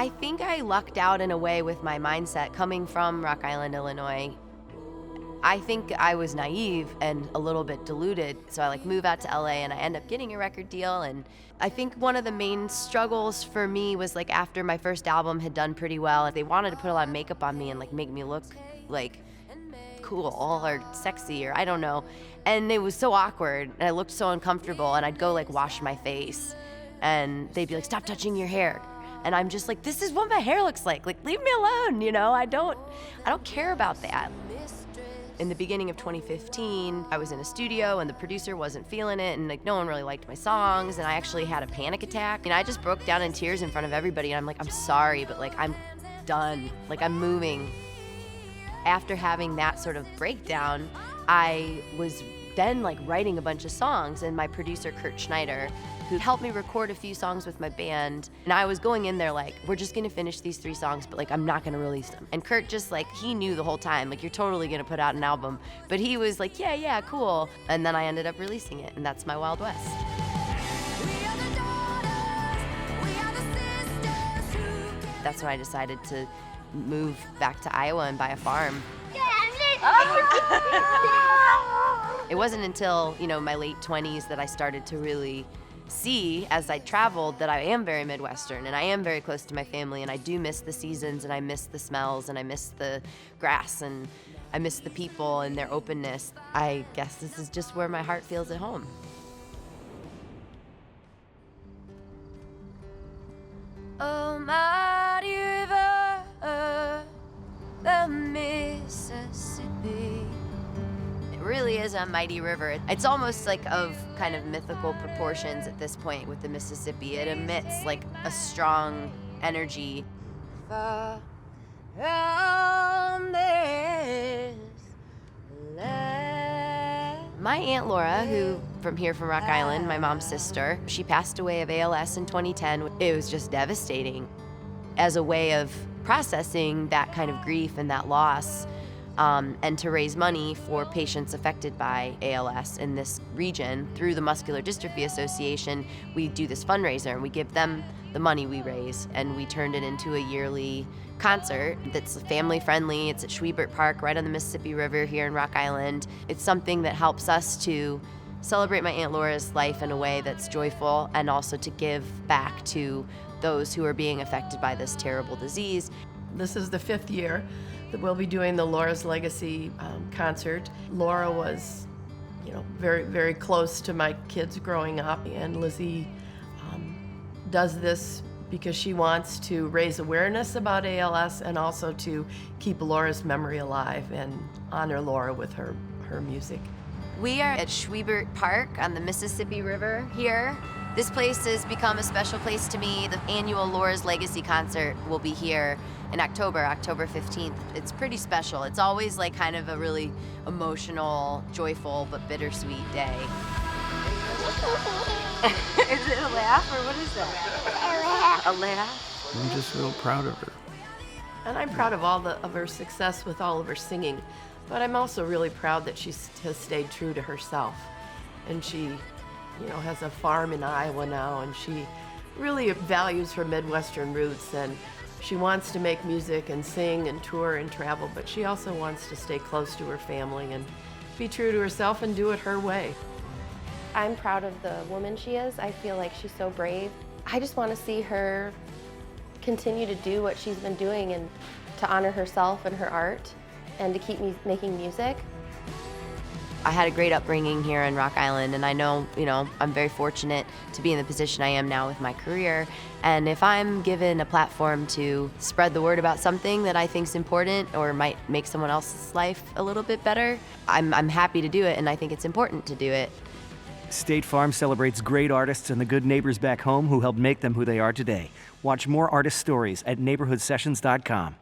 I think I lucked out in a way with my mindset coming from Rock Island, Illinois. I think I was naive and a little bit deluded, so I move out to LA and I end up getting a record deal. And I think one of the main struggles for me was after my first album had done pretty well, they wanted to put a lot of makeup on me and make me look cool or sexy, or I don't know. And it was so awkward and I looked so uncomfortable, and I'd go wash my face and they'd be like, stop touching your hair. And I'm just this is what my hair looks like. Leave me alone, I don't care about that. In the beginning of 2015, I was in a studio and the producer wasn't feeling it, and no one really liked my songs, and I actually had a panic attack. And I just broke down in tears in front of everybody, and I'm I'm sorry, but I'm done. I'm moving. After having that sort of breakdown, I was then writing a bunch of songs, and my producer Kurt Schneider, who helped me record a few songs with my band, and I was going in there we're just gonna finish these 3 songs, but I'm not gonna release them. And Kurt just he knew the whole time, you're totally gonna put out an album. But he was yeah, cool. And then I ended up releasing it, and that's my Wild West. That's when I decided to move back to Iowa and buy a farm. It wasn't until, my late 20s that I started to really see, as I traveled, that I am very Midwestern and I am very close to my family, and I do miss the seasons, and I miss the smells, and I miss the grass, and I miss the people and their openness. I guess this is just where my heart feels at home. Oh, mighty river, the Mississippi. It really is a mighty river. It's almost of kind of mythical proportions at this point with the Mississippi. It emits a strong energy. Far from this land. My Aunt Laura, who from Rock Island, my mom's sister, she passed away of ALS in 2010. It was just devastating. As a way of processing that kind of grief and that loss, and to raise money for patients affected by ALS in this region, through the Muscular Dystrophy Association, we do this fundraiser and we give them the money we raise, and we turned it into a yearly concert that's family friendly. It's at Schwiebert Park, right on the Mississippi River here in Rock Island. It's something that helps us to celebrate my Aunt Laura's life in a way that's joyful, and also to give back to those who are being affected by this terrible disease. This is the 5th year that we'll be doing the Laura's Legacy concert. Laura was, very, very close to my kids growing up, and Lissie does this because she wants to raise awareness about ALS and also to keep Laura's memory alive and honor Laura with her music. We are at Schwiebert Park on the Mississippi River here. This place has become a special place to me. The annual Laura's Legacy concert will be here in October 15th. It's pretty special. It's always kind of a really emotional, joyful, but bittersweet day. Is it a laugh, or what is that? A laugh. I'm just real proud of her. And I'm proud of of her success with all of her singing, but I'm also really proud that she has stayed true to herself. And she, has a farm in Iowa now, and she really values her Midwestern roots, and she wants to make music and sing and tour and travel, but she also wants to stay close to her family and be true to herself and do it her way. I'm proud of the woman she is. I feel like she's so brave. I just want to see her continue to do what she's been doing, and to honor herself and her art, and to keep making music. I had a great upbringing here in Rock Island, and I know, I'm very fortunate to be in the position I am now with my career. And if I'm given a platform to spread the word about something that I think is important or might make someone else's life a little bit better, I'm happy to do it, and I think it's important to do it. State Farm celebrates great artists and the good neighbors back home who helped make them who they are today. Watch more artist stories at neighborhoodsessions.com.